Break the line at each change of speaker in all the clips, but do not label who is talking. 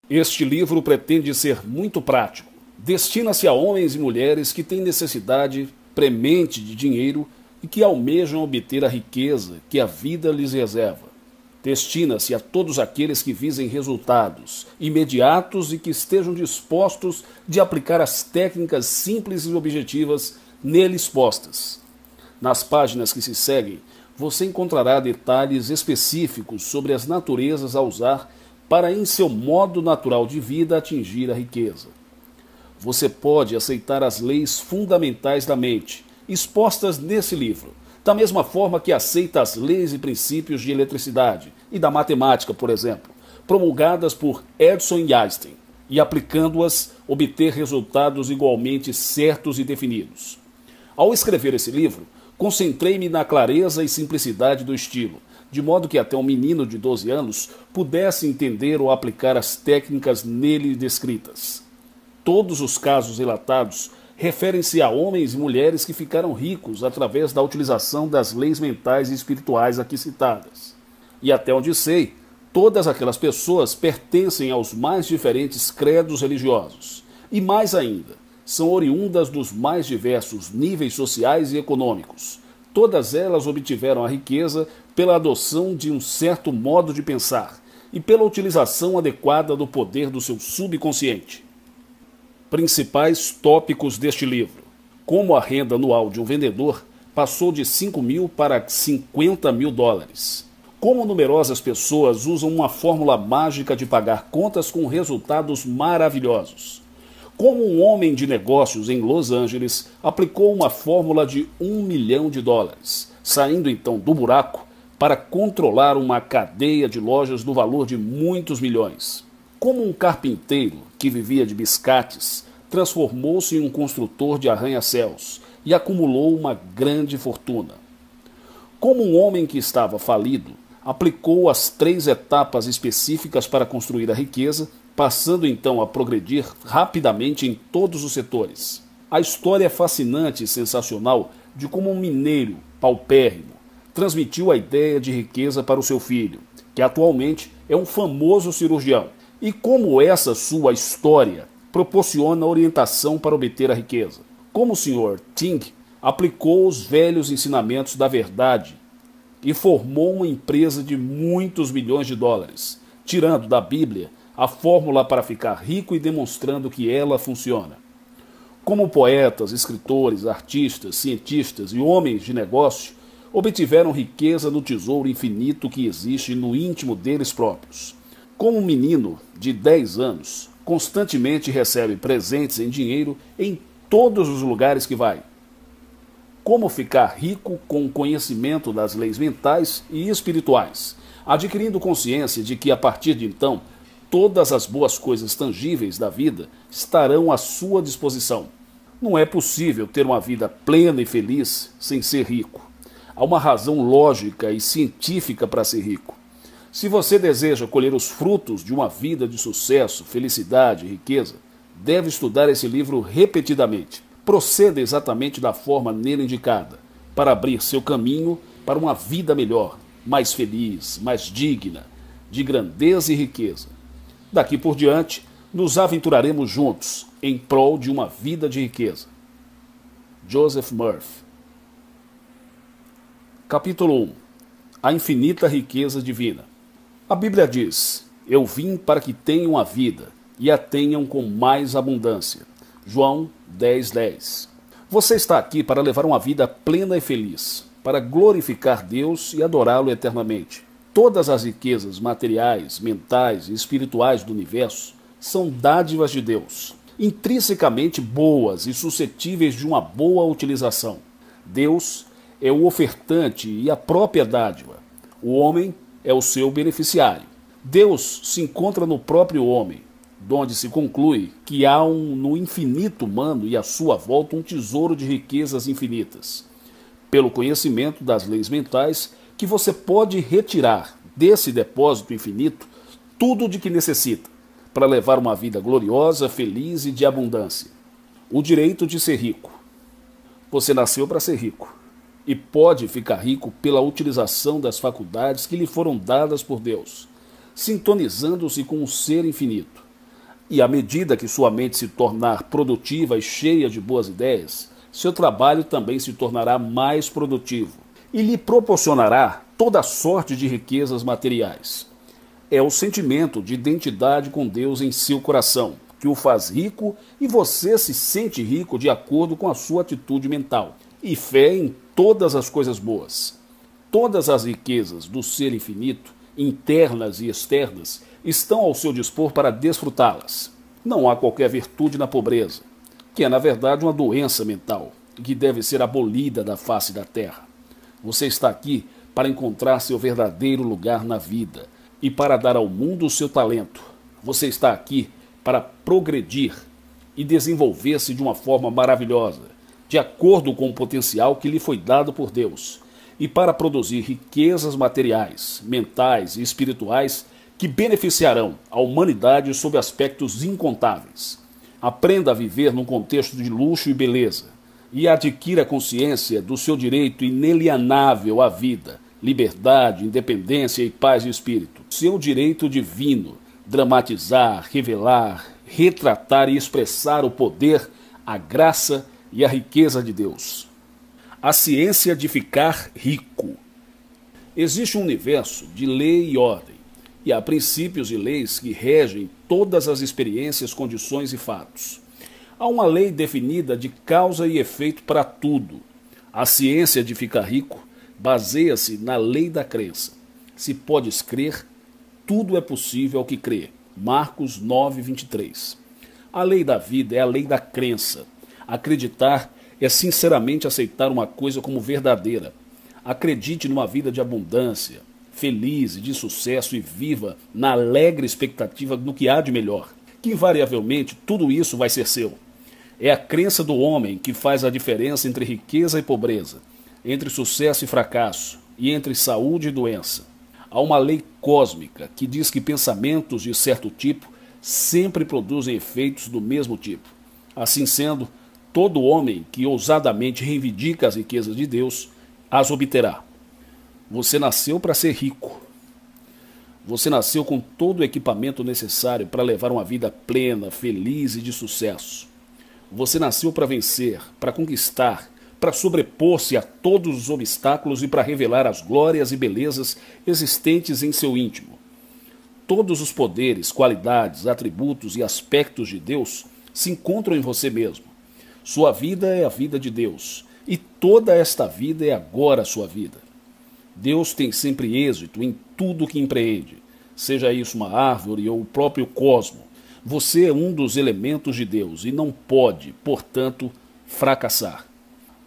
Este livro pretende ser muito prático. Destina-se a homens e mulheres que têm necessidade premente de dinheiro e que almejam obter a riqueza que a vida lhes reserva. Destina-se a todos aqueles que visem resultados imediatos e que estejam dispostos de aplicar as técnicas simples e objetivas nele expostas. Nas páginas que se seguem, você encontrará detalhes específicos sobre as naturezas a usar para, em seu modo natural de vida, atingir a riqueza. Você pode aceitar as leis fundamentais da mente, expostas nesse livro, da mesma forma que aceita as leis e princípios de eletricidade e da matemática, por exemplo, promulgadas por Edison e Einstein, e aplicando-as, obter resultados igualmente certos e definidos. Ao escrever esse livro, concentrei-me na clareza e simplicidade do estilo, de modo que até um menino de 12 anos pudesse entender ou aplicar as técnicas nele descritas. Todos os casos relatados referem-se a homens e mulheres que ficaram ricos através da utilização das leis mentais e espirituais aqui citadas. E até onde sei, todas aquelas pessoas pertencem aos mais diferentes credos religiosos. E mais ainda, são oriundas dos mais diversos níveis sociais e econômicos. Todas elas obtiveram a riqueza pela adoção de um certo modo de pensar e pela utilização adequada do poder do seu subconsciente. Principais tópicos deste livro: como a renda anual de um vendedor passou de 5 mil para 50 mil dólares. Como numerosas pessoas usam uma fórmula mágica de pagar contas com resultados maravilhosos. Como um homem de negócios em Los Angeles aplicou uma fórmula de 1 milhão de dólares, saindo então do buraco para controlar uma cadeia de lojas no valor de muitos milhões. Como um carpinteiro que vivia de biscates transformou-se em um construtor de arranha-céus e acumulou uma grande fortuna. Como um homem que estava falido aplicou as 3 etapas específicas para construir a riqueza, passando então a progredir rapidamente em todos os setores. A história é fascinante e sensacional de como um mineiro paupérrimo transmitiu a ideia de riqueza para o seu filho, que atualmente é um famoso cirurgião, e como essa sua história proporciona orientação para obter a riqueza. Como o Sr. Ting aplicou os velhos ensinamentos da verdade e formou uma empresa de muitos milhões de dólares, tirando da Bíblia a fórmula para ficar rico e demonstrando que ela funciona. Como poetas, escritores, artistas, cientistas e homens de negócio obtiveram riqueza no tesouro infinito que existe no íntimo deles próprios. Como um menino de 10 anos constantemente recebe presentes em dinheiro em todos os lugares que vai. Como ficar rico com o conhecimento das leis mentais e espirituais, adquirindo consciência de que a partir de então todas as boas coisas tangíveis da vida estarão à sua disposição. Não é possível ter uma vida plena e feliz sem ser rico. Há uma razão lógica e científica para ser rico. Se você deseja colher os frutos de uma vida de sucesso, felicidade e riqueza, deve estudar esse livro repetidamente. Proceda exatamente da forma nele indicada, para abrir seu caminho para uma vida melhor, mais feliz, mais digna, de grandeza e riqueza. Daqui por diante, nos aventuraremos juntos em prol de uma vida de riqueza. Joseph Murphy. Capítulo 1. A infinita riqueza divina. A Bíblia diz: eu vim para que tenham a vida e a tenham com mais abundância. João 10:10. Você está aqui para levar uma vida plena e feliz, para glorificar Deus e adorá-lo eternamente. Todas as riquezas materiais, mentais e espirituais do universo são dádivas de Deus, intrinsecamente boas e suscetíveis de uma boa utilização. Deus é o ofertante e a própria dádiva. O homem é o seu beneficiário. Deus se encontra no próprio homem, donde se conclui que há no infinito humano e à sua volta um tesouro de riquezas infinitas. Pelo conhecimento das leis mentais, que você pode retirar desse depósito infinito tudo de que necessita, para levar uma vida gloriosa, feliz e de abundância. O direito de ser rico. Você nasceu para ser rico e pode ficar rico pela utilização das faculdades que lhe foram dadas por Deus, sintonizando-se com o ser infinito. E à medida que sua mente se tornar produtiva e cheia de boas ideias, seu trabalho também se tornará mais produtivo e lhe proporcionará toda sorte de riquezas materiais. É o sentimento de identidade com Deus em seu coração que o faz rico, e você se sente rico de acordo com a sua atitude mental e fé em todas as coisas boas. Todas as riquezas do ser infinito, internas e externas, estão ao seu dispor para desfrutá-las. Não há qualquer virtude na pobreza, que é na verdade uma doença mental e que deve ser abolida da face da terra. Você está aqui para encontrar seu verdadeiro lugar na vida e para dar ao mundo o seu talento. Você está aqui para progredir e desenvolver-se de uma forma maravilhosa, de acordo com o potencial que lhe foi dado por Deus, e para produzir riquezas materiais, mentais e espirituais que beneficiarão a humanidade sob aspectos incontáveis. Aprenda a viver num contexto de luxo e beleza, e adquira consciência do seu direito inalienável à vida, liberdade, independência e paz de espírito. Seu direito divino, dramatizar, revelar, retratar e expressar o poder, a graça e a riqueza de Deus. A ciência de ficar rico. Existe um universo de lei e ordem, e há princípios e leis que regem todas as experiências, condições e fatos. Há uma lei definida de causa e efeito para tudo. A ciência de ficar rico baseia-se na lei da crença. Se podes crer, tudo é possível ao que crê. Marcos 9:23. A lei da vida é a lei da crença. Acreditar é sinceramente aceitar uma coisa como verdadeira. Acredite numa vida de abundância, feliz e de sucesso, e viva na alegre expectativa do que há de melhor, que invariavelmente tudo isso vai ser seu. É a crença do homem que faz a diferença entre riqueza e pobreza, entre sucesso e fracasso, e entre saúde e doença. Há uma lei cósmica que diz que pensamentos de certo tipo sempre produzem efeitos do mesmo tipo. Assim sendo, todo homem que ousadamente reivindica as riquezas de Deus as obterá. Você nasceu para ser rico. Você nasceu com todo o equipamento necessário para levar uma vida plena, feliz e de sucesso. Você nasceu para vencer, para conquistar, para sobrepor-se a todos os obstáculos e para revelar as glórias e belezas existentes em seu íntimo. Todos os poderes, qualidades, atributos e aspectos de Deus se encontram em você mesmo. Sua vida é a vida de Deus, e toda esta vida é agora a sua vida. Deus tem sempre êxito em tudo que empreende, seja isso uma árvore ou o próprio cosmo. Você é um dos elementos de Deus e não pode, portanto, fracassar.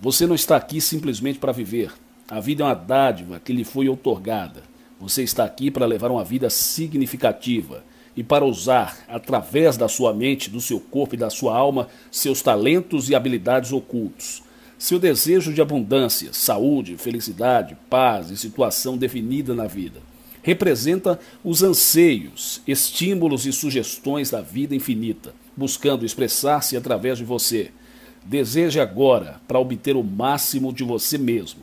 Você não está aqui simplesmente para viver. A vida é uma dádiva que lhe foi outorgada. Você está aqui para levar uma vida significativa e para usar, através da sua mente, do seu corpo e da sua alma, seus talentos e habilidades ocultos. Seu desejo de abundância, saúde, felicidade, paz e situação definida na vida representa os anseios, estímulos e sugestões da vida infinita, buscando expressar-se através de você. Deseje agora para obter o máximo de você mesmo.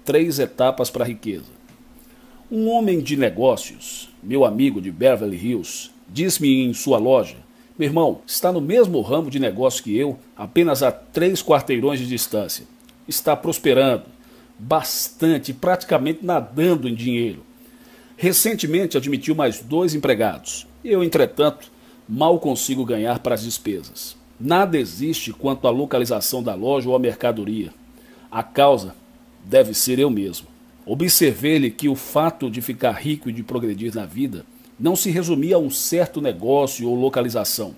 3 etapas para a riqueza. Um homem de negócios, meu amigo de Beverly Hills, disse-me em sua loja: meu irmão, está no mesmo ramo de negócio que eu, apenas a 3 quarteirões de distância. Está prosperando bastante, praticamente nadando em dinheiro. Recentemente admitiu mais 2 empregados. Eu, entretanto, mal consigo ganhar para as despesas. Nada existe quanto à localização da loja ou à mercadoria. A causa deve ser eu mesmo. Observei-lhe que o fato de ficar rico e de progredir na vida não se resumia a um certo negócio ou localização,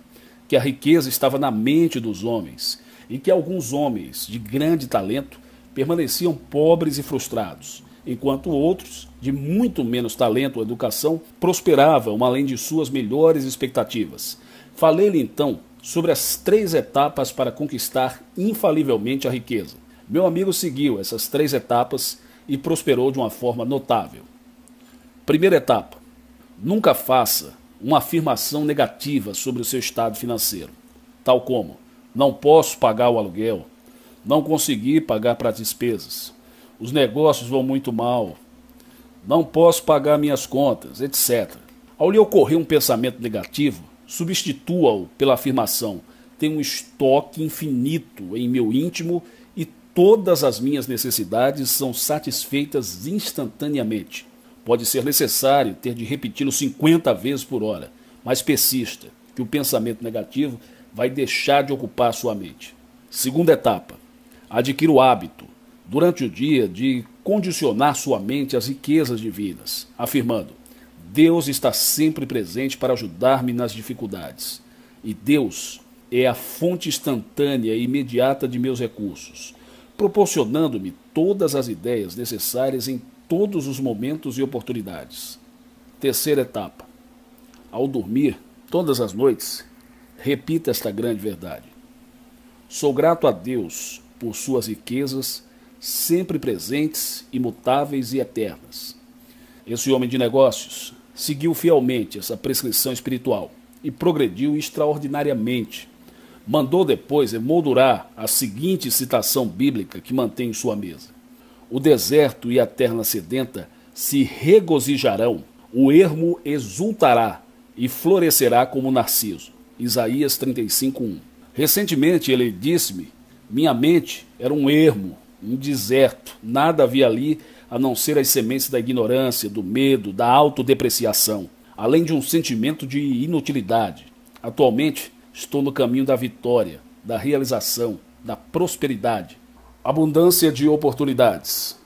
que a riqueza estava na mente dos homens e que alguns homens de grande talento permaneciam pobres e frustrados, enquanto outros, de muito menos talento ou educação, prosperavam além de suas melhores expectativas. Falei-lhe então sobre as 3 etapas para conquistar infalivelmente a riqueza. Meu amigo seguiu essas 3 etapas e prosperou de uma forma notável. Primeira etapa: nunca faça uma afirmação negativa sobre o seu estado financeiro, tal como: não posso pagar o aluguel, não consegui pagar para as despesas, os negócios vão muito mal, não posso pagar minhas contas, etc. Ao lhe ocorrer um pensamento negativo, substitua-o pela afirmação: tenho um estoque infinito em meu íntimo e todas as minhas necessidades são satisfeitas instantaneamente. Pode ser necessário ter de repeti-lo 50 vezes por hora, mas persista, que o pensamento negativo vai deixar de ocupar sua mente. Segunda etapa: adquira o hábito, durante o dia, de condicionar sua mente às riquezas divinas, afirmando: Deus está sempre presente para ajudar-me nas dificuldades. E Deus é a fonte instantânea e imediata de meus recursos, proporcionando-me todas as ideias necessárias em todos os momentos e oportunidades. Terceira etapa: ao dormir, todas as noites, repita esta grande verdade: sou grato a Deus por suas riquezas, sempre presentes, imutáveis e eternas. Esse homem de negócios seguiu fielmente essa prescrição espiritual e progrediu extraordinariamente. Mandou depois emoldurar a seguinte citação bíblica que mantém em sua mesa: o deserto e a terra sedenta se regozijarão, o ermo exultará e florescerá como narciso. Isaías 35:1. Recentemente ele disse-me: minha mente era um ermo, um deserto, nada havia ali a não ser as sementes da ignorância, do medo, da autodepreciação, além de um sentimento de inutilidade. Atualmente estou no caminho da vitória, da realização, da prosperidade, abundância de oportunidades.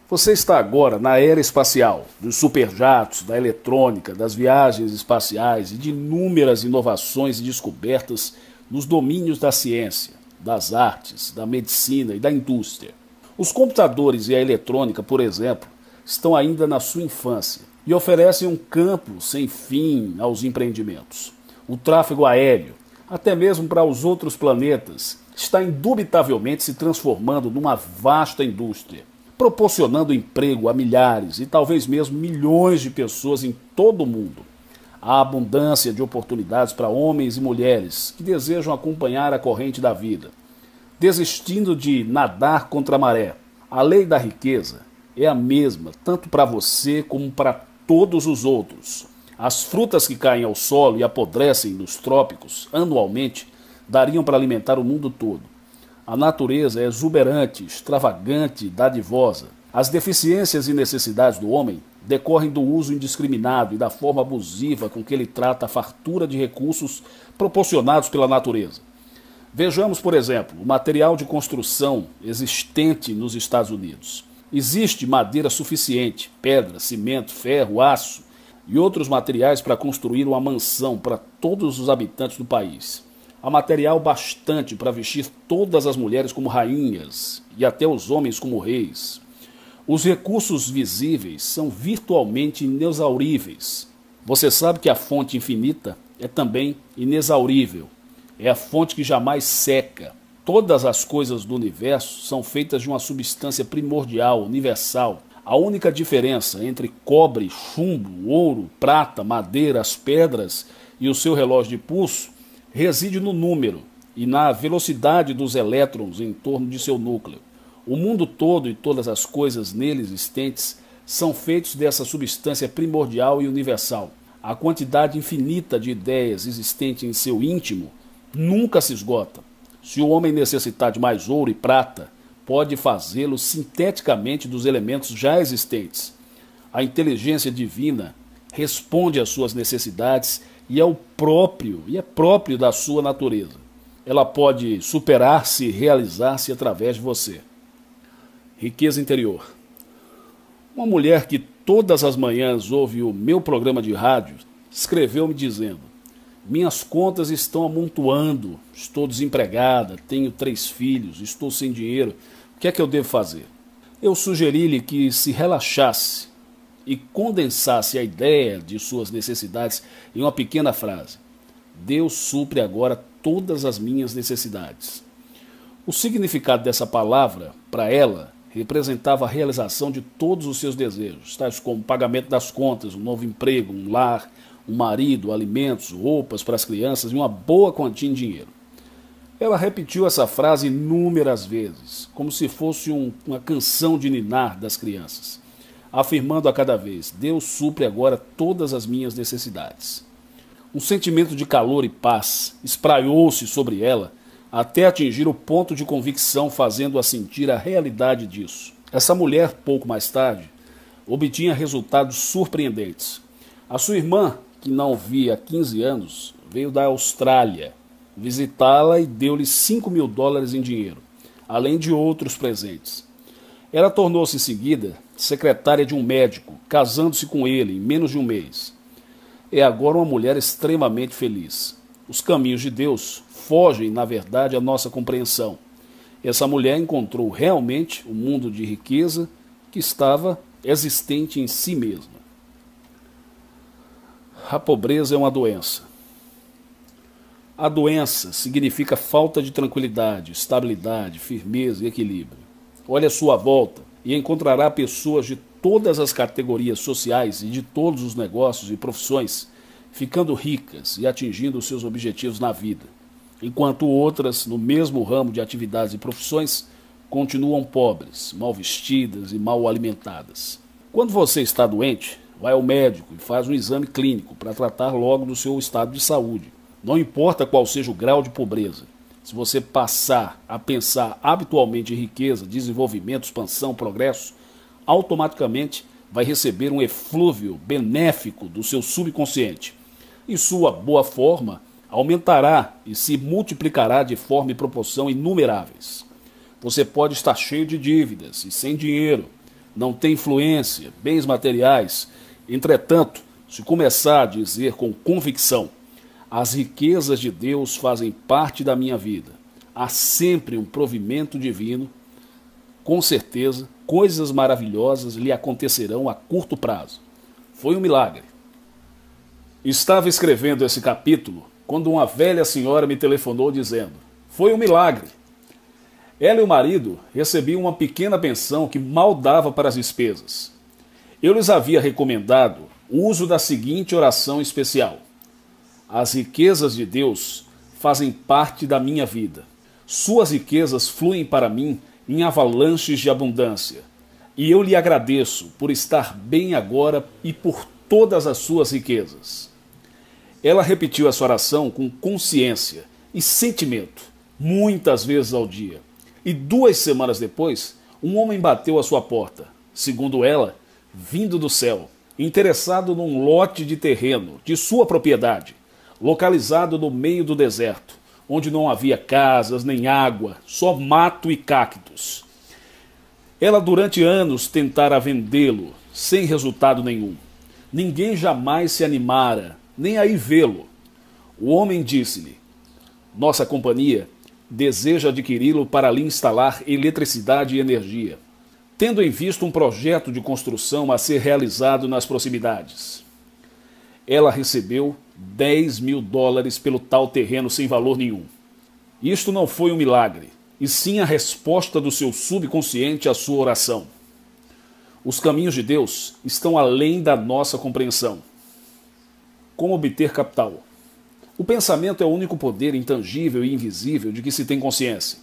Você está agora na era espacial, dos superjatos, da eletrônica, das viagens espaciais e de inúmeras inovações e descobertas nos domínios da ciência, das artes, da medicina e da indústria. Os computadores e a eletrônica, por exemplo, estão ainda na sua infância e oferecem um campo sem fim aos empreendimentos. O tráfego aéreo, até mesmo para os outros planetas, está indubitavelmente se transformando numa vasta indústria, proporcionando emprego a milhares e talvez mesmo milhões de pessoas em todo o mundo. Há abundância de oportunidades para homens e mulheres que desejam acompanhar a corrente da vida, desistindo de nadar contra a maré. A lei da riqueza é a mesma, tanto para você como para todos os outros. As frutas que caem ao solo e apodrecem nos trópicos anualmente dariam para alimentar o mundo todo. A natureza é exuberante, extravagante, dadivosa. As deficiências e necessidades do homem decorrem do uso indiscriminado e da forma abusiva com que ele trata a fartura de recursos proporcionados pela natureza. Vejamos, por exemplo, o material de construção existente nos Estados Unidos. Existe madeira suficiente, pedra, cimento, ferro, aço e outros materiais para construir uma mansão para todos os habitantes do país. Há material bastante para vestir todas as mulheres como rainhas e até os homens como reis. Os recursos visíveis são virtualmente inexauríveis. Você sabe que a fonte infinita é também inexaurível. É a fonte que jamais seca. Todas as coisas do universo são feitas de uma substância primordial, universal. A única diferença entre cobre, chumbo, ouro, prata, madeira, as pedras e o seu relógio de pulso reside no número e na velocidade dos elétrons em torno de seu núcleo. O mundo todo e todas as coisas nele existentes são feitos dessa substância primordial e universal. A quantidade infinita de ideias existente em seu íntimo nunca se esgota. Se o homem necessitar de mais ouro e prata, pode fazê-lo sinteticamente dos elementos já existentes. A inteligência divina responde às suas necessidades e é próprio da sua natureza. Ela pode superar-se e realizar-se através de você. Riqueza interior. Uma mulher que todas as manhãs ouve o meu programa de rádio escreveu-me dizendo: minhas contas estão amontoando, estou desempregada, tenho 3 filhos, estou sem dinheiro, o que é que eu devo fazer? Eu sugeri-lhe que se relaxasse e condensasse a ideia de suas necessidades em uma pequena frase: Deus supre agora todas as minhas necessidades. O significado dessa palavra, para ela, representava a realização de todos os seus desejos, tais como pagamento das contas, um novo emprego, um lar, um marido, alimentos, roupas para as crianças e uma boa quantia em dinheiro. Ela repetiu essa frase inúmeras vezes, como se fosse uma canção de ninar das crianças. afirmando a cada vez: Deus supre agora todas as minhas necessidades. Um sentimento de calor e paz espraiou-se sobre ela até atingir o ponto de convicção, fazendo-a sentir a realidade disso. Essa mulher, pouco mais tarde, obtinha resultados surpreendentes. A sua irmã, que não via há 15 anos, veio da Austrália visitá-la e deu-lhe $5.000 em dinheiro, além de outros presentes. Ela tornou-se em seguida secretária de um médico, casando-se com ele em menos de um mês. É agora uma mulher extremamente feliz. Os caminhos de Deus fogem, na verdade, à nossa compreensão. Essa mulher encontrou realmente um mundo de riqueza que estava existente em si mesma. A pobreza é uma doença. A doença significa falta de tranquilidade, estabilidade, firmeza e equilíbrio. Olhe à sua volta e encontrará pessoas de todas as categorias sociais e de todos os negócios e profissões ficando ricas e atingindo seus objetivos na vida, enquanto outras, no mesmo ramo de atividades e profissões, continuam pobres, mal vestidas e mal alimentadas. Quando você está doente, vai ao médico e faz um exame clínico para tratar logo do seu estado de saúde. Não importa qual seja o grau de pobreza. Se você passar a pensar habitualmente em riqueza, desenvolvimento, expansão, progresso, automaticamente vai receber um eflúvio benéfico do seu subconsciente. E sua boa forma aumentará e se multiplicará de forma e proporção inumeráveis. Você pode estar cheio de dívidas e sem dinheiro, não tem influência, bens materiais. Entretanto, se começar a dizer com convicção: as riquezas de Deus fazem parte da minha vida, há sempre um provimento divino, com certeza, coisas maravilhosas lhe acontecerão a curto prazo. Foi um milagre. Estava escrevendo esse capítulo quando uma velha senhora me telefonou dizendo: foi um milagre. Ela e o marido recebiam uma pequena pensão que mal dava para as despesas. Eu lhes havia recomendado o uso da seguinte oração especial: as riquezas de Deus fazem parte da minha vida. Suas riquezas fluem para mim em avalanches de abundância. E eu lhe agradeço por estar bem agora e por todas as suas riquezas. Ela repetiu essa oração com consciência e sentimento, muitas vezes ao dia. E 2 semanas depois, um homem bateu à sua porta, segundo ela, vindo do céu, interessado num lote de terreno de sua propriedade, localizado no meio do deserto, onde não havia casas nem água, só mato e cactos. Ela durante anos tentara vendê-lo, sem resultado nenhum. Ninguém jamais se animara, nem a ir vê-lo. O homem disse-lhe: nossa companhia deseja adquiri-lo para lhe instalar eletricidade e energia, tendo em vista um projeto de construção a ser realizado nas proximidades. Ela recebeu $10.000 pelo tal terreno sem valor nenhum. Isto não foi um milagre, e sim a resposta do seu subconsciente à sua oração. Os caminhos de Deus estão além da nossa compreensão. Como obter capital? O pensamento é o único poder intangível e invisível de que se tem consciência.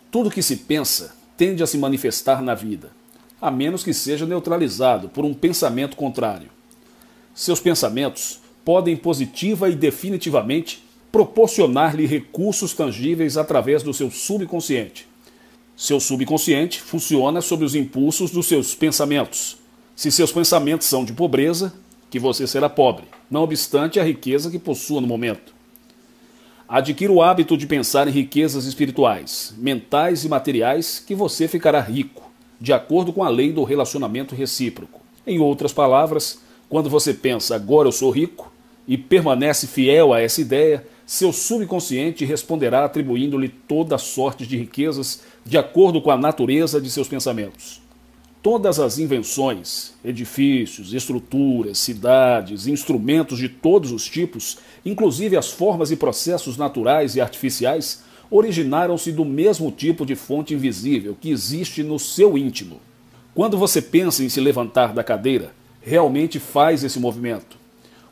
Tudo que se pensa tende a se manifestar na vida, a menos que seja neutralizado por um pensamento contrário. Seus pensamentos podem positiva e definitivamente proporcionar-lhe recursos tangíveis através do seu subconsciente. Seu subconsciente funciona sob os impulsos dos seus pensamentos. Se seus pensamentos são de pobreza, que você será pobre, não obstante a riqueza que possua no momento. Adquira o hábito de pensar em riquezas espirituais, mentais e materiais, que você ficará rico, de acordo com a lei do relacionamento recíproco. Em outras palavras, quando você pensa agora eu sou rico e permanece fiel a essa ideia, seu subconsciente responderá atribuindo-lhe toda sorte de riquezas de acordo com a natureza de seus pensamentos. Todas as invenções, edifícios, estruturas, cidades, instrumentos de todos os tipos, inclusive as formas e processos naturais e artificiais, originaram-se do mesmo tipo de fonte invisível que existe no seu íntimo. Quando você pensa em se levantar da cadeira, realmente faz esse movimento.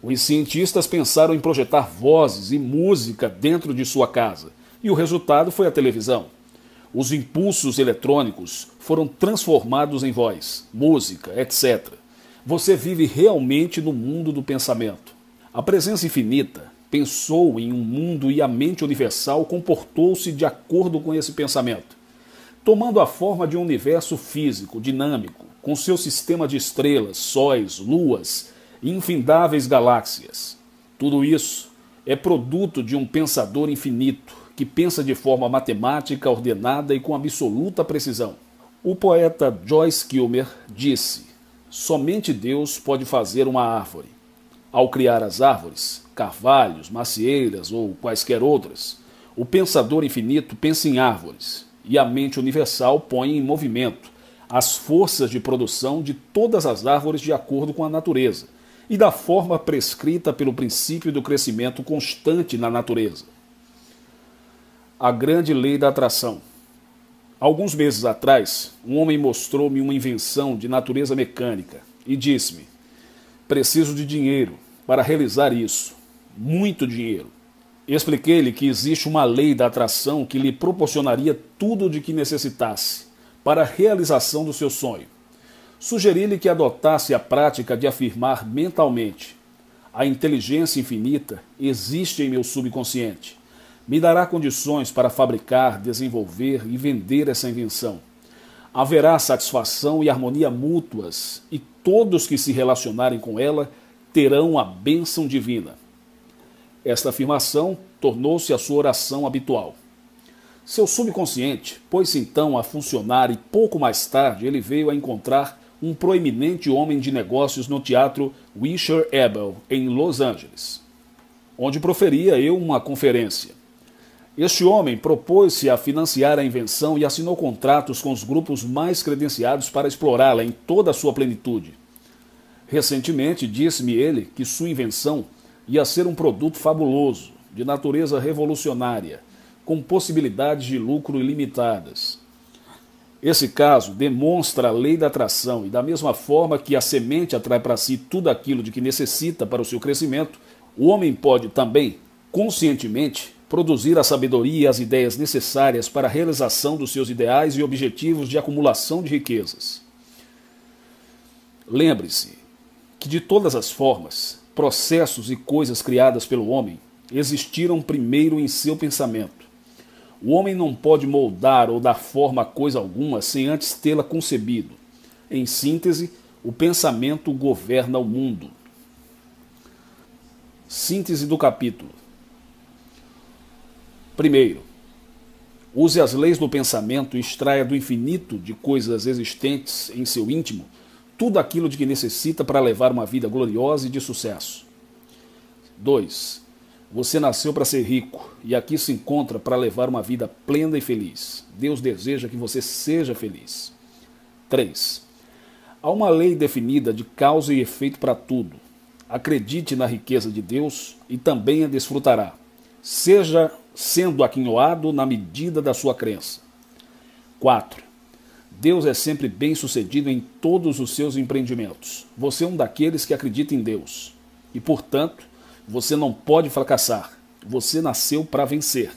Os cientistas pensaram em projetar vozes e música dentro de sua casa, e o resultado foi a televisão. Os impulsos eletrônicos foram transformados em voz, música, etc. Você vive realmente no mundo do pensamento. A presença infinita pensou em um mundo e a mente universal comportou-se de acordo com esse pensamento, tomando a forma de um universo físico, dinâmico, com seu sistema de estrelas, sóis, luas e infindáveis galáxias. Tudo isso é produto de um pensador infinito, que pensa de forma matemática, ordenada e com absoluta precisão. O poeta Joyce Kilmer disse: somente Deus pode fazer uma árvore. Ao criar as árvores, carvalhos, macieiras ou quaisquer outras, o pensador infinito pensa em árvores, e a mente universal põe em movimento as forças de produção de todas as árvores de acordo com a natureza e da forma prescrita pelo princípio do crescimento constante na natureza. A grande lei da atração. Alguns meses atrás, um homem mostrou-me uma invenção de natureza mecânica e disse-me: preciso de dinheiro para realizar isso, muito dinheiro. Expliquei-lhe que existe uma lei da atração que lhe proporcionaria tudo de que necessitasse para a realização do seu sonho. Sugeri-lhe que adotasse a prática de afirmar mentalmente: a inteligência infinita existe em meu subconsciente. Me dará condições para fabricar, desenvolver e vender essa invenção. Haverá satisfação e harmonia mútuas, e todos que se relacionarem com ela terão a bênção divina. Esta afirmação tornou-se a sua oração habitual. Seu subconsciente pôs-se então a funcionar e pouco mais tarde ele veio a encontrar um proeminente homem de negócios no teatro Wisher Abel, em Los Angeles, onde proferia eu uma conferência. Este homem propôs-se a financiar a invenção e assinou contratos com os grupos mais credenciados para explorá-la em toda a sua plenitude. Recentemente disse-me ele que sua invenção ia ser um produto fabuloso, de natureza revolucionária, com possibilidades de lucro ilimitadas. Esse caso demonstra a lei da atração e da mesma forma que a semente atrai para si tudo aquilo de que necessita para o seu crescimento, o homem pode também, conscientemente, produzir a sabedoria e as ideias necessárias para a realização dos seus ideais e objetivos de acumulação de riquezas. Lembre-se que de todas as formas, processos e coisas criadas pelo homem existiram primeiro em seu pensamento. O homem não pode moldar ou dar forma a coisa alguma sem antes tê-la concebido. Em síntese, o pensamento governa o mundo. Síntese do capítulo. Primeiro, use as leis do pensamento e extraia do infinito de coisas existentes em seu íntimo tudo aquilo de que necessita para levar uma vida gloriosa e de sucesso. 2. Você nasceu para ser rico e aqui se encontra para levar uma vida plena e feliz. Deus deseja que você seja feliz. 3. Há uma lei definida de causa e efeito para tudo. Acredite na riqueza de Deus e também a desfrutará. Seja sendo aquinhoado na medida da sua crença. 4. Deus é sempre bem-sucedido em todos os seus empreendimentos. Você é um daqueles que acredita em Deus. E, portanto, você não pode fracassar. Você nasceu para vencer.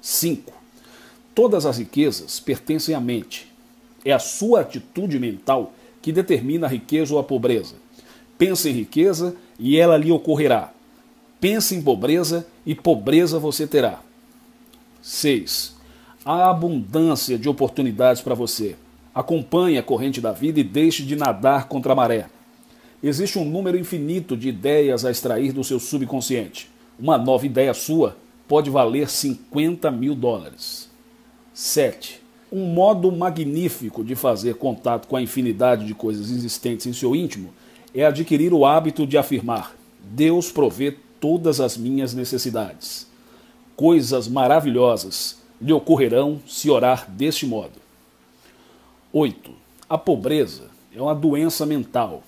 5. Todas as riquezas pertencem à mente. É a sua atitude mental que determina a riqueza ou a pobreza. Pense em riqueza e ela lhe ocorrerá. Pense em pobreza e pobreza você terá. 6. Há abundância de oportunidades para você. Acompanhe a corrente da vida e deixe de nadar contra a maré. Existe um número infinito de ideias a extrair do seu subconsciente. Uma nova ideia sua pode valer $50.000. 7. Um modo magnífico de fazer contato com a infinidade de coisas existentes em seu íntimo é adquirir o hábito de afirmar: Deus provê todas as minhas necessidades. Coisas maravilhosas lhe ocorrerão se orar deste modo. 8. A pobreza é uma doença mental.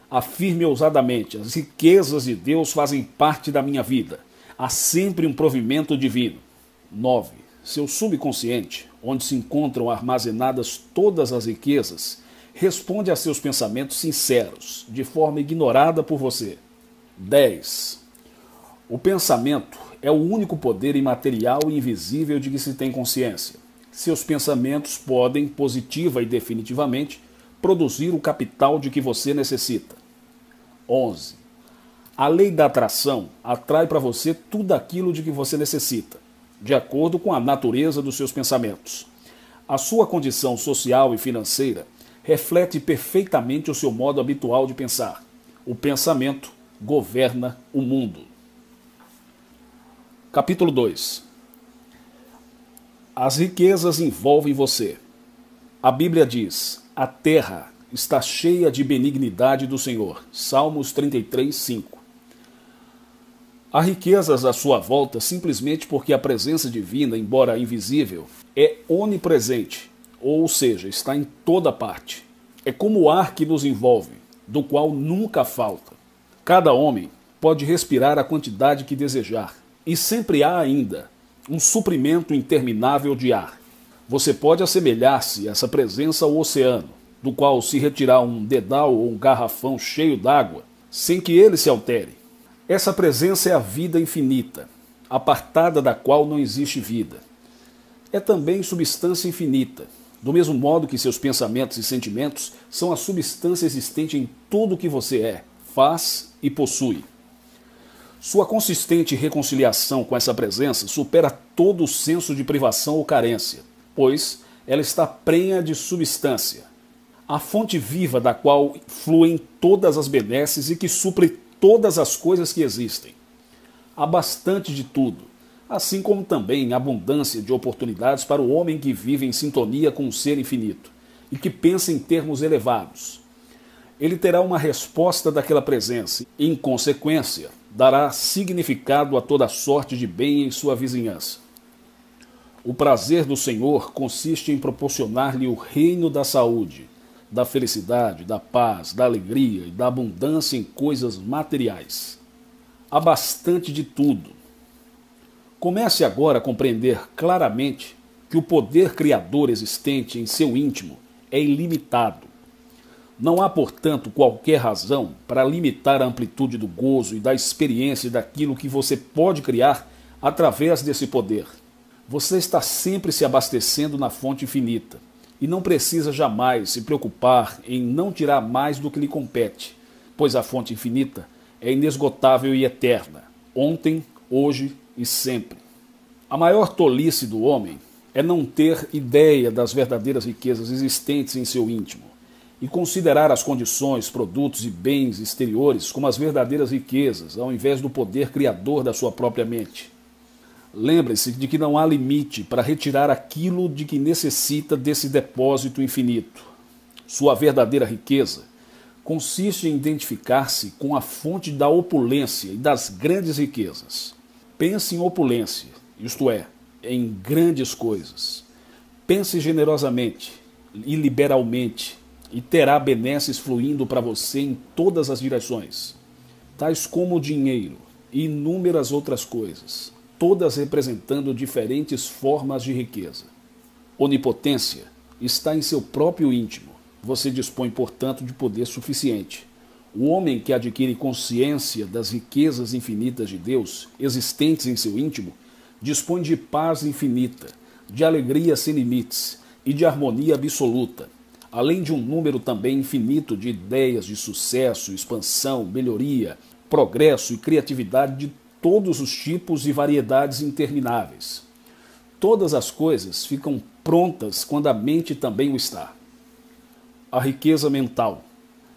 Afirme ousadamente: as riquezas de Deus fazem parte da minha vida. Há sempre um provimento divino. 9. Seu subconsciente, onde se encontram armazenadas todas as riquezas, responde a seus pensamentos sinceros, de forma ignorada por você. 10. O pensamento é o único poder imaterial e invisível de que se tem consciência. Seus pensamentos podem, positiva e definitivamente, produzir o capital de que você necessita. 11. A lei da atração atrai para você tudo aquilo de que você necessita, de acordo com a natureza dos seus pensamentos. A sua condição social e financeira reflete perfeitamente o seu modo habitual de pensar. O pensamento governa o mundo. Capítulo 2. As riquezas envolvem você. A Bíblia diz: a terra está cheia de benignidade do Senhor. Salmos 33, 5. Há riquezas à sua volta simplesmente porque a presença divina, embora invisível, é onipresente, ou seja, está em toda parte. É como o ar que nos envolve, do qual nunca falta. Cada homem pode respirar a quantidade que desejar, e sempre há ainda um suprimento interminável de ar. Você pode assemelhar-se a essa presença ao oceano, do qual se retirar um dedal ou um garrafão cheio d'água, sem que ele se altere. Essa presença é a vida infinita, apartada da qual não existe vida. É também substância infinita, do mesmo modo que seus pensamentos e sentimentos são a substância existente em tudo o que você é, faz e possui. Sua consistente reconciliação com essa presença supera todo o senso de privação ou carência, pois ela está prenha de substância, a fonte viva da qual fluem todas as benesses e que supre todas as coisas que existem. Há bastante de tudo, assim como também abundância de oportunidades para o homem que vive em sintonia com o ser infinito e que pensa em termos elevados. Ele terá uma resposta daquela presença e, em consequência, dará significado a toda sorte de bem em sua vizinhança. O prazer do Senhor consiste em proporcionar-lhe o reino da saúde, da felicidade, da paz, da alegria e da abundância em coisas materiais. Há bastante de tudo. Comece agora a compreender claramente que o poder criador existente em seu íntimo é ilimitado. Não há, portanto, qualquer razão para limitar a amplitude do gozo e da experiência daquilo que você pode criar através desse poder. Você está sempre se abastecendo na fonte infinita e não precisa jamais se preocupar em não tirar mais do que lhe compete, pois a fonte infinita é inesgotável e eterna, ontem, hoje e sempre. A maior tolice do homem é não ter ideia das verdadeiras riquezas existentes em seu íntimo e considerar as condições, produtos e bens exteriores como as verdadeiras riquezas, ao invés do poder criador da sua própria mente. Lembre-se de que não há limite para retirar aquilo de que necessita desse depósito infinito. Sua verdadeira riqueza consiste em identificar-se com a fonte da opulência e das grandes riquezas. Pense em opulência, isto é, em grandes coisas. Pense generosamente e liberalmente e terá benesses fluindo para você em todas as direções, tais como o dinheiro e inúmeras outras coisas, todas representando diferentes formas de riqueza. Onipotência está em seu próprio íntimo. Você dispõe, portanto, de poder suficiente. O homem que adquire consciência das riquezas infinitas de Deus existentes em seu íntimo dispõe de paz infinita, de alegria sem limites e de harmonia absoluta, além de um número também infinito de ideias de sucesso, expansão, melhoria, progresso e criatividade de todos os tipos e variedades intermináveis. Todas as coisas ficam prontas quando a mente também o está. A riqueza mental.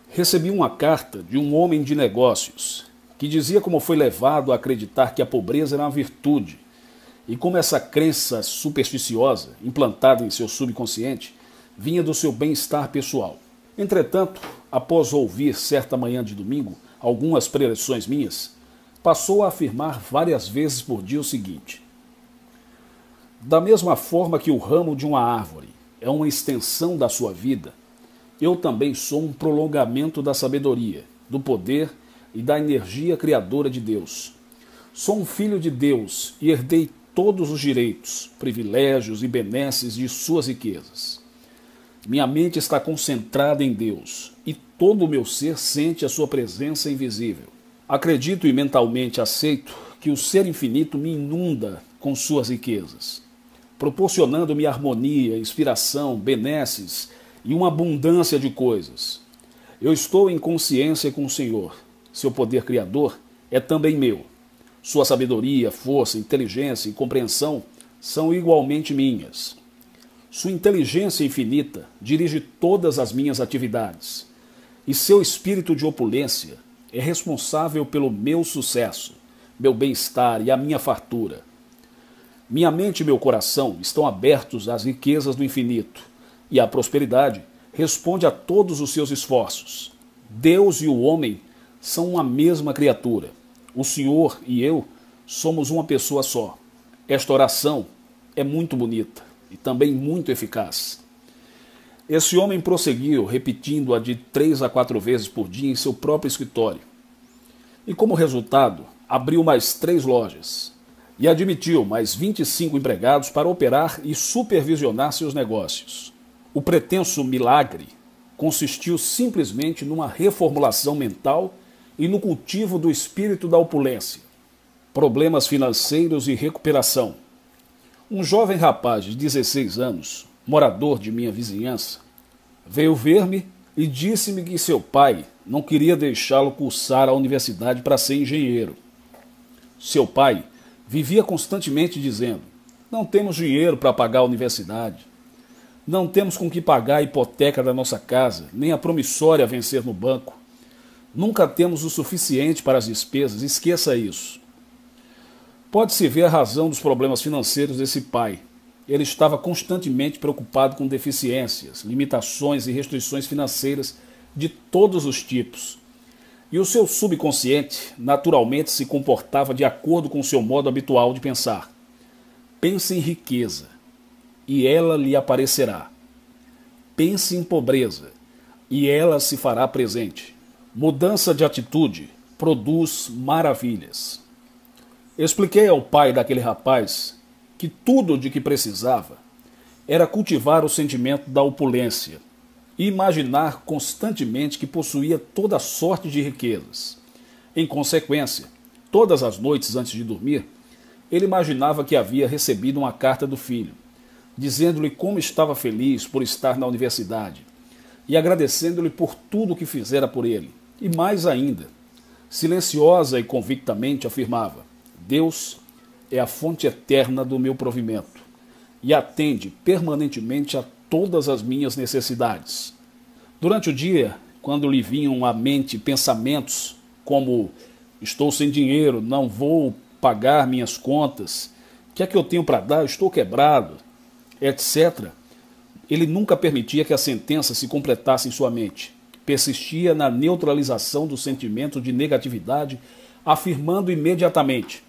Recebi uma carta de um homem de negócios que dizia como foi levado a acreditar que a pobreza era uma virtude e como essa crença supersticiosa, implantada em seu subconsciente, vinha do seu bem-estar pessoal. Entretanto, após ouvir certa manhã de domingo algumas preleções minhas, passou a afirmar várias vezes por dia o seguinte: da mesma forma que o ramo de uma árvore é uma extensão da sua vida, eu também sou um prolongamento da sabedoria, do poder e da energia criadora de Deus. Sou um filho de Deus e herdei todos os direitos, privilégios e benesses de suas riquezas. Minha mente está concentrada em Deus e todo o meu ser sente a sua presença invisível. Acredito e mentalmente aceito que o ser infinito me inunda com suas riquezas, proporcionando-me harmonia, inspiração, benesses e uma abundância de coisas. Eu estou em consciência com o Senhor. Seu poder criador é também meu. Sua sabedoria, força, inteligência e compreensão são igualmente minhas. Sua inteligência infinita dirige todas as minhas atividades. E seu espírito de opulência é responsável pelo meu sucesso, meu bem-estar e a minha fartura. Minha mente e meu coração estão abertos às riquezas do infinito, e a prosperidade responde a todos os seus esforços. Deus e o homem são uma mesma criatura. O Senhor e eu somos uma pessoa só. Esta oração é muito bonita e também muito eficaz. Esse homem prosseguiu, repetindo-a de 3 a 4 vezes por dia em seu próprio escritório. E como resultado, abriu mais 3 lojas e admitiu mais 25 empregados para operar e supervisionar seus negócios. O pretenso milagre consistiu simplesmente numa reformulação mental e no cultivo do espírito da opulência. Problemas financeiros e recuperação. Um jovem rapaz de 16 anos, morador de minha vizinhança, veio ver-me e disse-me que seu pai não queria deixá-lo cursar a universidade para ser engenheiro. Seu pai vivia constantemente dizendo: não temos dinheiro para pagar a universidade, não temos com que pagar a hipoteca da nossa casa, nem a promissória a vencer no banco. Nunca temos o suficiente para as despesas, esqueça isso. Pode-se ver a razão dos problemas financeiros desse pai. Ele estava constantemente preocupado com deficiências, limitações e restrições financeiras de todos os tipos. E o seu subconsciente naturalmente se comportava de acordo com o seu modo habitual de pensar. Pense em riqueza, e ela lhe aparecerá. Pense em pobreza, e ela se fará presente. Mudança de atitude produz maravilhas. Expliquei ao pai daquele rapaz que tudo de que precisava era cultivar o sentimento da opulência e imaginar constantemente que possuía toda sorte de riquezas. Em consequência, todas as noites antes de dormir, ele imaginava que havia recebido uma carta do filho, dizendo-lhe como estava feliz por estar na universidade e agradecendo-lhe por tudo o que fizera por ele. E mais ainda, silenciosa e convictamente afirmava: Deus é a fonte eterna do meu provimento e atende permanentemente a todas as minhas necessidades. Durante o dia, quando lhe vinham à mente pensamentos como: estou sem dinheiro, não vou pagar minhas contas, o que é que eu tenho para dar, estou quebrado, etc., ele nunca permitia que a sentença se completasse em sua mente. Persistia na neutralização do sentimento de negatividade, afirmando imediatamente: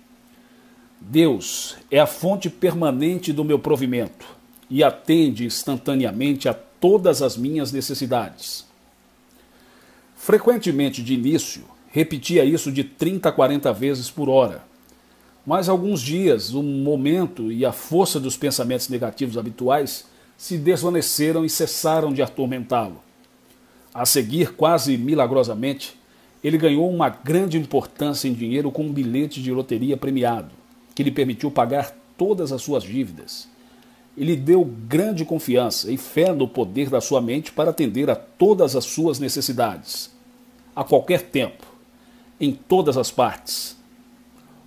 Deus é a fonte permanente do meu provimento e atende instantaneamente a todas as minhas necessidades. Frequentemente de início, repetia isso de 30 a 40 vezes por hora. Mas alguns dias, o momento e a força dos pensamentos negativos habituais se desvaneceram e cessaram de atormentá-lo. A seguir, quase milagrosamente, ele ganhou uma grande importância em dinheiro com um bilhete de loteria premiado, que lhe permitiu pagar todas as suas dívidas. Ele deu grande confiança e fé no poder da sua mente para atender a todas as suas necessidades, a qualquer tempo, em todas as partes.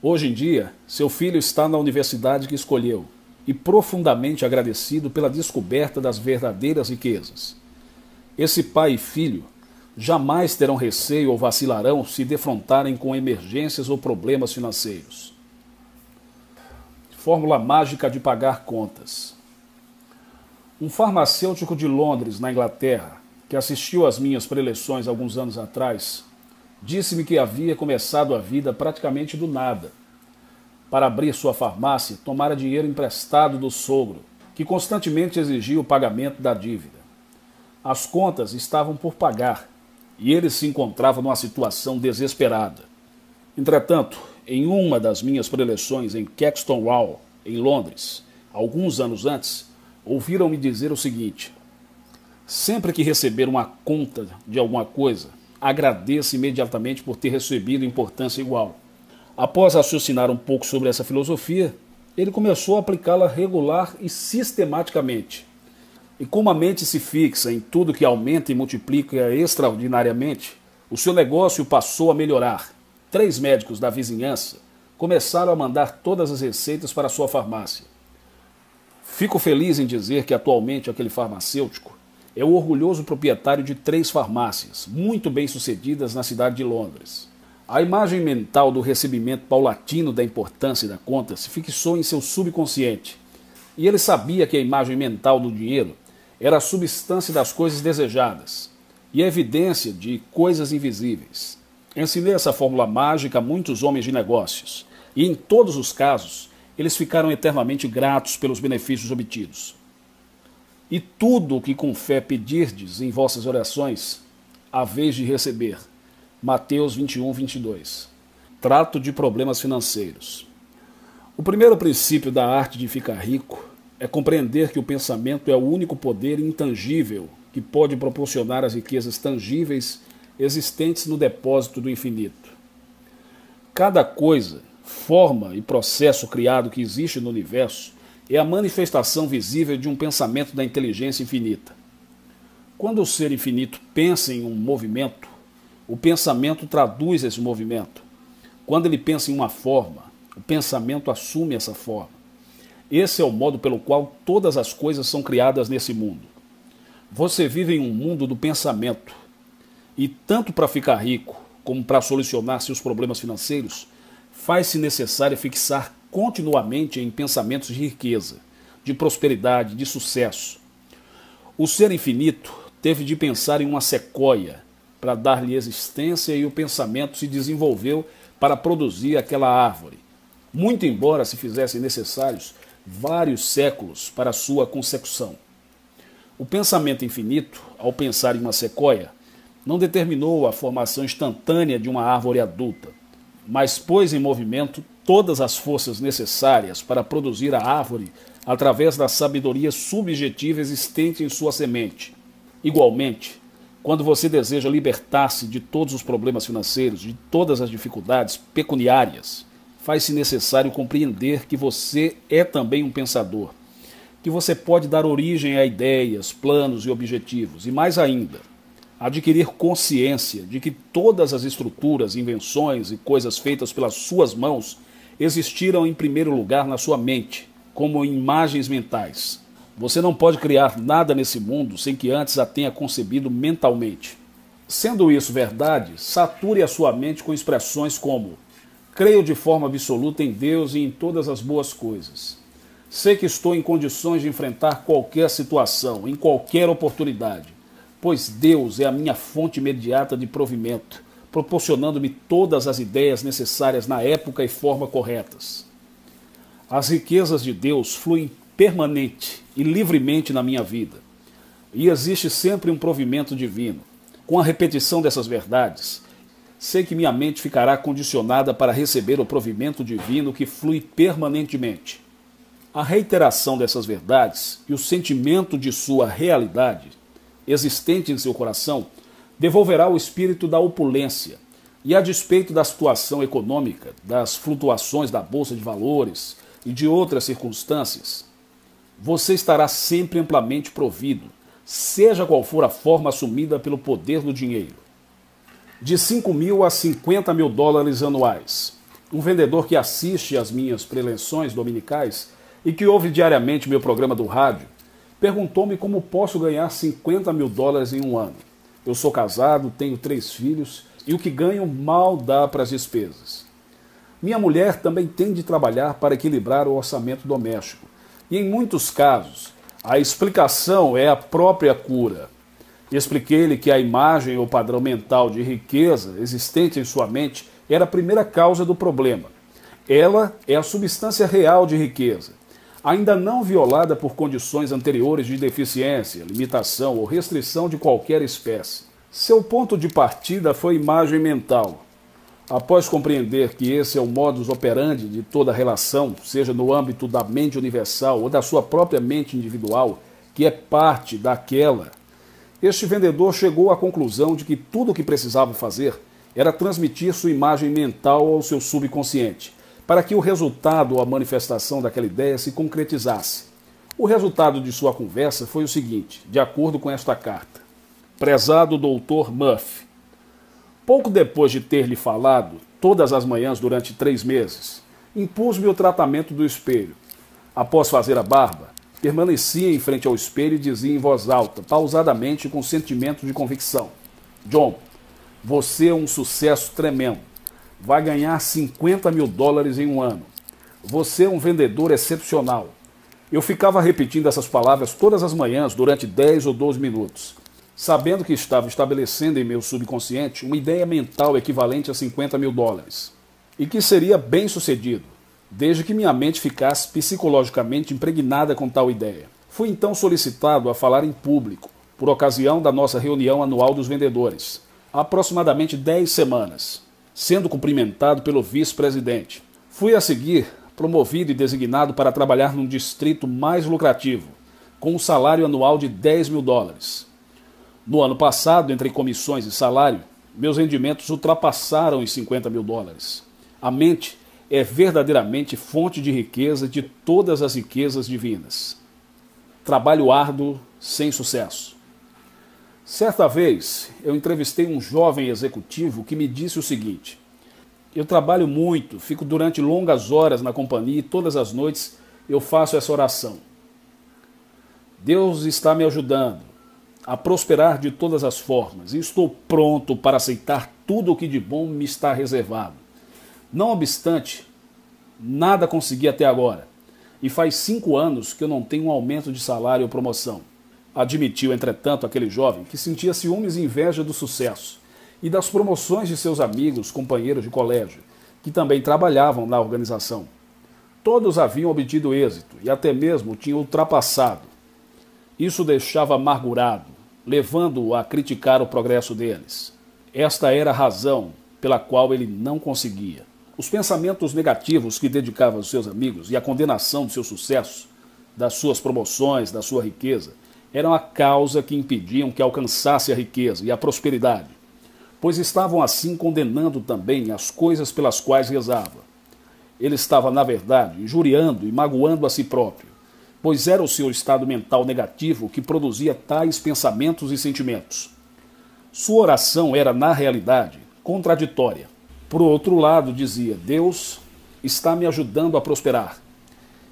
Hoje em dia, seu filho está na universidade que escolheu e profundamente agradecido pela descoberta das verdadeiras riquezas. Esse pai e filho jamais terão receio ou vacilarão se defrontarem com emergências ou problemas financeiros. Fórmula mágica de pagar contas. Um farmacêutico de Londres, na Inglaterra, que assistiu às minhas preleções alguns anos atrás, disse-me que havia começado a vida praticamente do nada. Para abrir sua farmácia, tomara dinheiro emprestado do sogro, que constantemente exigia o pagamento da dívida. As contas estavam por pagar, e ele se encontrava numa situação desesperada. Entretanto, em uma das minhas preleções em Caxton Hall, em Londres, alguns anos antes, ouviram-me dizer o seguinte: sempre que receber uma conta de alguma coisa, agradeça imediatamente por ter recebido importância igual. Após raciocinar um pouco sobre essa filosofia, ele começou a aplicá-la regular e sistematicamente. E como a mente se fixa em tudo que aumenta e multiplica extraordinariamente, o seu negócio passou a melhorar. 3 médicos da vizinhança começaram a mandar todas as receitas para a sua farmácia. Fico feliz em dizer que atualmente aquele farmacêutico é o orgulhoso proprietário de 3 farmácias, muito bem-sucedidas na cidade de Londres. A imagem mental do recebimento paulatino da importância da conta se fixou em seu subconsciente, e ele sabia que a imagem mental do dinheiro era a substância das coisas desejadas e a evidência de coisas invisíveis. Ensinei essa fórmula mágica a muitos homens de negócios, e em todos os casos, eles ficaram eternamente gratos pelos benefícios obtidos. E tudo o que com fé pedirdes em vossas orações, haveis de receber. Mateus 21, 22. Trato de problemas financeiros. O primeiro princípio da arte de ficar rico é compreender que o pensamento é o único poder intangível que pode proporcionar as riquezas tangíveis existentes no depósito do infinito. Cada coisa, forma e processo criado que existe no universo é a manifestação visível de um pensamento da inteligência infinita. Quando o ser infinito pensa em um movimento, o pensamento traduz esse movimento. Quando ele pensa em uma forma, o pensamento assume essa forma. Esse é o modo pelo qual todas as coisas são criadas nesse mundo. Você vive em um mundo do pensamento. E tanto para ficar rico, como para solucionar seus problemas financeiros, faz-se necessário fixar continuamente em pensamentos de riqueza, de prosperidade, de sucesso. O ser infinito teve de pensar em uma sequoia para dar-lhe existência e o pensamento se desenvolveu para produzir aquela árvore, muito embora se fizessem necessários vários séculos para sua consecução. O pensamento infinito, ao pensar em uma sequoia, não determinou a formação instantânea de uma árvore adulta, mas pôs em movimento todas as forças necessárias para produzir a árvore através da sabedoria subjetiva existente em sua semente. Igualmente, quando você deseja libertar-se de todos os problemas financeiros, de todas as dificuldades pecuniárias, faz-se necessário compreender que você é também um pensador, que você pode dar origem a ideias, planos e objetivos, e mais ainda, adquirir consciência de que todas as estruturas, invenções e coisas feitas pelas suas mãos existiram em primeiro lugar na sua mente, como imagens mentais. Você não pode criar nada nesse mundo sem que antes a tenha concebido mentalmente. Sendo isso verdade, sature a sua mente com expressões como: creio de forma absoluta em Deus e em todas as boas coisas. Sei que estou em condições de enfrentar qualquer situação, em qualquer oportunidade, pois Deus é a minha fonte imediata de provimento, proporcionando-me todas as ideias necessárias na época e forma corretas. As riquezas de Deus fluem permanente e livremente na minha vida, e existe sempre um provimento divino. Com a repetição dessas verdades, sei que minha mente ficará condicionada para receber o provimento divino que flui permanentemente. A reiteração dessas verdades e o sentimento de sua realidade, existente em seu coração, devolverá o espírito da opulência, e a despeito da situação econômica, das flutuações da bolsa de valores e de outras circunstâncias, você estará sempre amplamente provido, seja qual for a forma assumida pelo poder do dinheiro. De 5 mil a 50 mil dólares anuais. Um vendedor que assiste às minhas preleções dominicais e que ouve diariamente meu programa do rádio, perguntou-me como posso ganhar 50 mil dólares em um ano. Eu sou casado, tenho 3 filhos e o que ganho mal dá para as despesas. Minha mulher também tem de trabalhar para equilibrar o orçamento doméstico. E em muitos casos, a explicação é a própria cura. Expliquei-lhe que a imagem ou padrão mental de riqueza existente em sua mente era a primeira causa do problema. Ela é a substância real de riqueza, ainda não violada por condições anteriores de deficiência, limitação ou restrição de qualquer espécie. Seu ponto de partida foi imagem mental. Após compreender que esse é o modus operandi de toda relação, seja no âmbito da mente universal ou da sua própria mente individual, que é parte daquela, este vendedor chegou à conclusão de que tudo o que precisava fazer era transmitir sua imagem mental ao seu subconsciente, para que o resultado ou a manifestação daquela ideia se concretizasse. O resultado de sua conversa foi o seguinte, de acordo com esta carta. Prezado Dr. Murphy, pouco depois de ter lhe falado, todas as manhãs durante 3 meses, impus-me o tratamento do espelho. Após fazer a barba, permanecia em frente ao espelho e dizia em voz alta, pausadamente e com sentimento de convicção. John, você é um sucesso tremendo. Vai ganhar $50 mil em um ano. Você é um vendedor excepcional. Eu ficava repetindo essas palavras todas as manhãs durante 10 ou 12 minutos, sabendo que estava estabelecendo em meu subconsciente uma ideia mental equivalente a $50 mil e que seria bem sucedido, desde que minha mente ficasse psicologicamente impregnada com tal ideia. Fui então solicitado a falar em público, por ocasião da nossa reunião anual dos vendedores, há aproximadamente 10 semanas, sendo cumprimentado pelo vice-presidente. Fui a seguir promovido e designado para trabalhar num distrito mais lucrativo, com um salário anual de $10 mil. No ano passado, entre comissões e salário, meus rendimentos ultrapassaram os $50 mil. A mente é verdadeiramente fonte de riqueza de todas as riquezas divinas. Trabalho árduo sem sucesso. Certa vez, eu entrevistei um jovem executivo que me disse o seguinte: eu trabalho muito, fico durante longas horas na companhia e todas as noites eu faço essa oração. Deus está me ajudando a prosperar de todas as formas e estou pronto para aceitar tudo o que de bom me está reservado. Não obstante, nada consegui até agora e faz 5 anos que eu não tenho um aumento de salário ou promoção. Admitiu, entretanto, aquele jovem que sentia ciúmes e inveja do sucesso e das promoções de seus amigos, companheiros de colégio, que também trabalhavam na organização. Todos haviam obtido êxito e até mesmo o tinham ultrapassado. Isso o deixava amargurado, levando-o a criticar o progresso deles. Esta era a razão pela qual ele não conseguia. Os pensamentos negativos que dedicava aos seus amigos e a condenação do seu sucesso, das suas promoções, da sua riqueza, eram a causa que impediam que alcançasse a riqueza e a prosperidade, pois estavam assim condenando também as coisas pelas quais rezava. Ele estava, na verdade, injuriando e magoando a si próprio, pois era o seu estado mental negativo que produzia tais pensamentos e sentimentos. Sua oração era, na realidade, contraditória. Por outro lado, dizia, Deus está me ajudando a prosperar.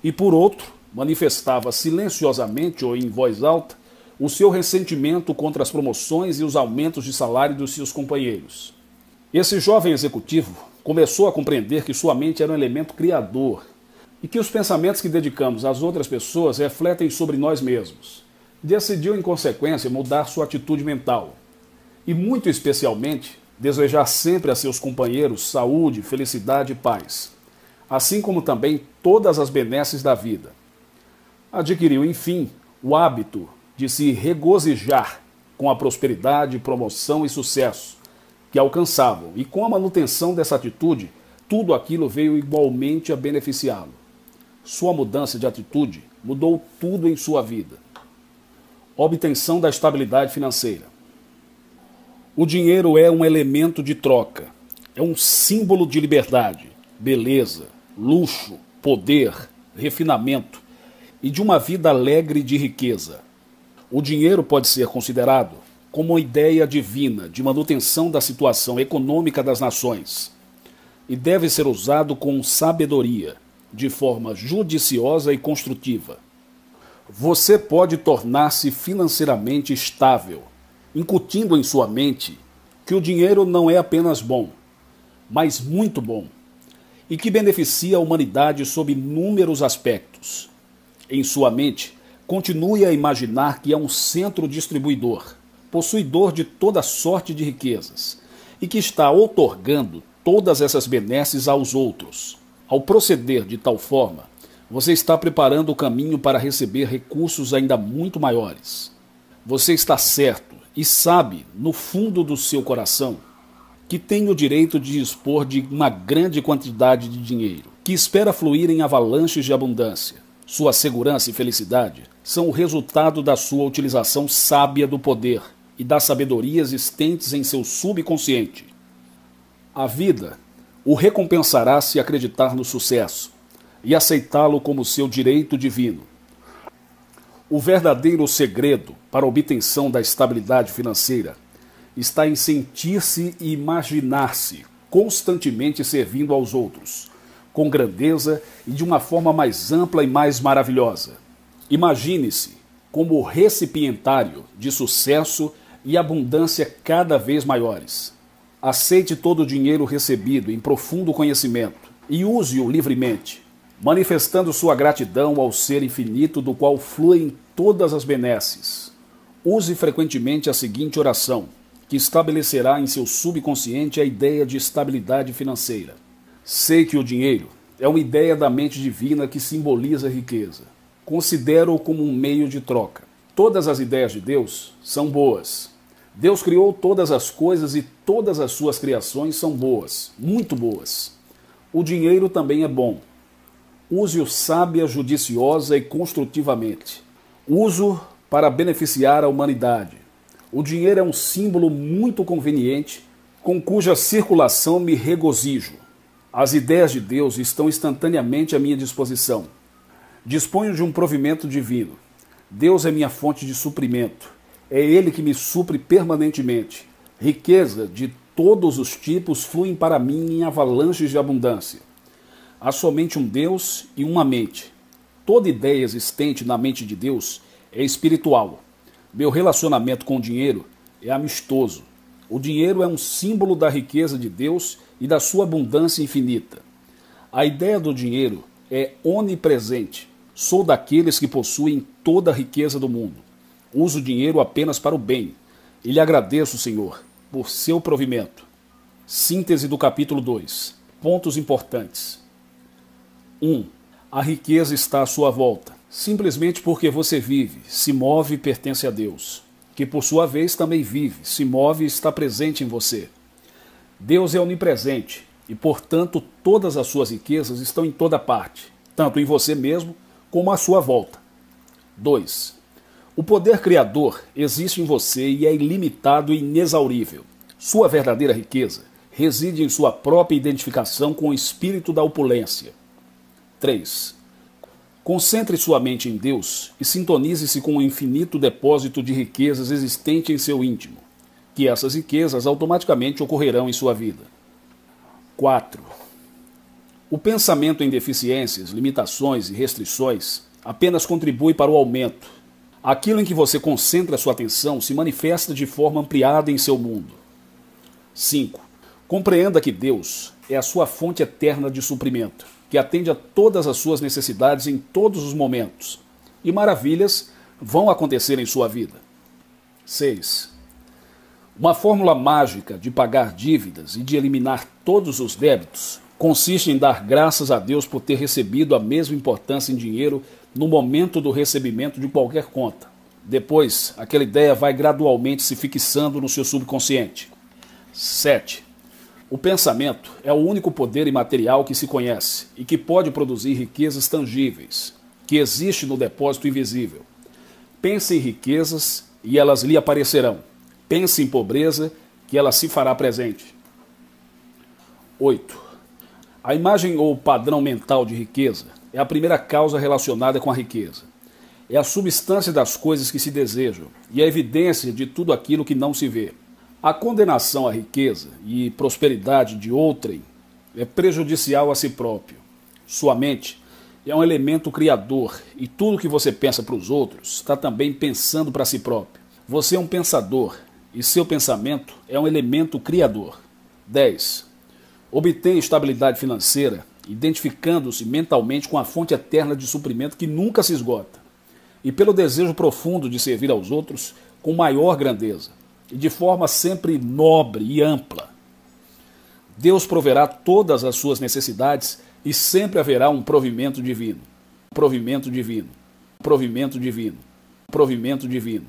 E por outro, manifestava silenciosamente ou em voz alta o seu ressentimento contra as promoções e os aumentos de salário dos seus companheiros. Esse jovem executivo começou a compreender que sua mente era um elemento criador e que os pensamentos que dedicamos às outras pessoas refletem sobre nós mesmos. Decidiu, em consequência, mudar sua atitude mental e, muito especialmente, desejar sempre a seus companheiros saúde, felicidade e paz, assim como também todas as benesses da vida. Adquiriu, enfim, o hábito de se regozijar com a prosperidade, promoção e sucesso que alcançavam, e com a manutenção dessa atitude, tudo aquilo veio igualmente a beneficiá-lo. Sua mudança de atitude mudou tudo em sua vida. Obtenção da estabilidade financeira. O dinheiro é um elemento de troca, é um símbolo de liberdade, beleza, luxo, poder, refinamento e de uma vida alegre de riqueza. O dinheiro pode ser considerado como uma ideia divina de manutenção da situação econômica das nações e deve ser usado com sabedoria, de forma judiciosa e construtiva. Você pode tornar-se financeiramente estável, incutindo em sua mente que o dinheiro não é apenas bom, mas muito bom, e que beneficia a humanidade sob inúmeros aspectos. Em sua mente, continue a imaginar que é um centro distribuidor, possuidor de toda sorte de riquezas, e que está outorgando todas essas benesses aos outros. Ao proceder de tal forma, você está preparando o caminho para receber recursos ainda muito maiores. Você está certo e sabe, no fundo do seu coração, que tem o direito de dispor de uma grande quantidade de dinheiro, que espera fluir em avalanches de abundância. Sua segurança e felicidade são o resultado da sua utilização sábia do poder e da sabedoria existentes em seu subconsciente. A vida o recompensará se acreditar no sucesso e aceitá-lo como seu direito divino. O verdadeiro segredo para a obtenção da estabilidade financeira está em sentir-se e imaginar-se constantemente servindo aos outros, com grandeza e de uma forma mais ampla e mais maravilhosa. Imagine-se como recipientário de sucesso e abundância cada vez maiores. Aceite todo o dinheiro recebido em profundo conhecimento e use-o livremente, manifestando sua gratidão ao ser infinito do qual fluem todas as benesses. Use frequentemente a seguinte oração, que estabelecerá em seu subconsciente a ideia de estabilidade financeira. Sei que o dinheiro é uma ideia da mente divina que simboliza a riqueza. Considero-o como um meio de troca. Todas as ideias de Deus são boas. Deus criou todas as coisas e todas as suas criações são boas, muito boas. O dinheiro também é bom. Use-o sábia, judiciosa e construtivamente. Use-o para beneficiar a humanidade. O dinheiro é um símbolo muito conveniente, com cuja circulação me regozijo. As ideias de Deus estão instantaneamente à minha disposição. Disponho de um provimento divino. Deus é minha fonte de suprimento. É Ele que me supre permanentemente. Riqueza de todos os tipos fluem para mim em avalanches de abundância. Há somente um Deus e uma mente. Toda ideia existente na mente de Deus é espiritual. Meu relacionamento com o dinheiro é amistoso. O dinheiro é um símbolo da riqueza de Deus e da sua abundância infinita. A ideia do dinheiro é onipresente. Sou daqueles que possuem toda a riqueza do mundo. Uso o dinheiro apenas para o bem. E lhe agradeço, Senhor, por seu provimento. Síntese do capítulo 2. Pontos importantes. 1. A riqueza está à sua volta, simplesmente porque você vive, se move e pertence a Deus, que por sua vez também vive, se move e está presente em você. Deus é onipresente e, portanto, todas as suas riquezas estão em toda parte, tanto em você mesmo como à sua volta. 2. O poder criador existe em você e é ilimitado e inexaurível. Sua verdadeira riqueza reside em sua própria identificação com o espírito da opulência. 3. Concentre sua mente em Deus e sintonize-se com o infinito depósito de riquezas existente em seu íntimo, que essas riquezas automaticamente ocorrerão em sua vida. 4. O pensamento em deficiências, limitações e restrições apenas contribui para o aumento. Aquilo em que você concentra sua atenção se manifesta de forma ampliada em seu mundo. 5. Compreenda que Deus é a sua fonte eterna de suprimento, que atende a todas as suas necessidades em todos os momentos, e maravilhas vão acontecer em sua vida. 6. Uma fórmula mágica de pagar dívidas e de eliminar todos os débitos consiste em dar graças a Deus por ter recebido a mesma importância em dinheiro no momento do recebimento de qualquer conta. Depois, aquela ideia vai gradualmente se fixando no seu subconsciente. 7. O pensamento é o único poder imaterial que se conhece e que pode produzir riquezas tangíveis, que existe no depósito invisível. Pense em riquezas e elas lhe aparecerão. Pense em pobreza, que ela se fará presente. 8. A imagem ou padrão mental de riqueza é a primeira causa relacionada com a riqueza. É a substância das coisas que se desejam e a evidência de tudo aquilo que não se vê. A condenação à riqueza e prosperidade de outrem é prejudicial a si próprio. Sua mente é um elemento criador e tudo que você pensa para os outros está também pensando para si próprio. Você é um pensador e seu pensamento é um elemento criador. 10. Obtém estabilidade financeira identificando-se mentalmente com a fonte eterna de suprimento que nunca se esgota e pelo desejo profundo de servir aos outros com maior grandeza e de forma sempre nobre e ampla. Deus proverá todas as suas necessidades e sempre haverá um provimento divino. Provimento divino. Provimento divino. Provimento divino.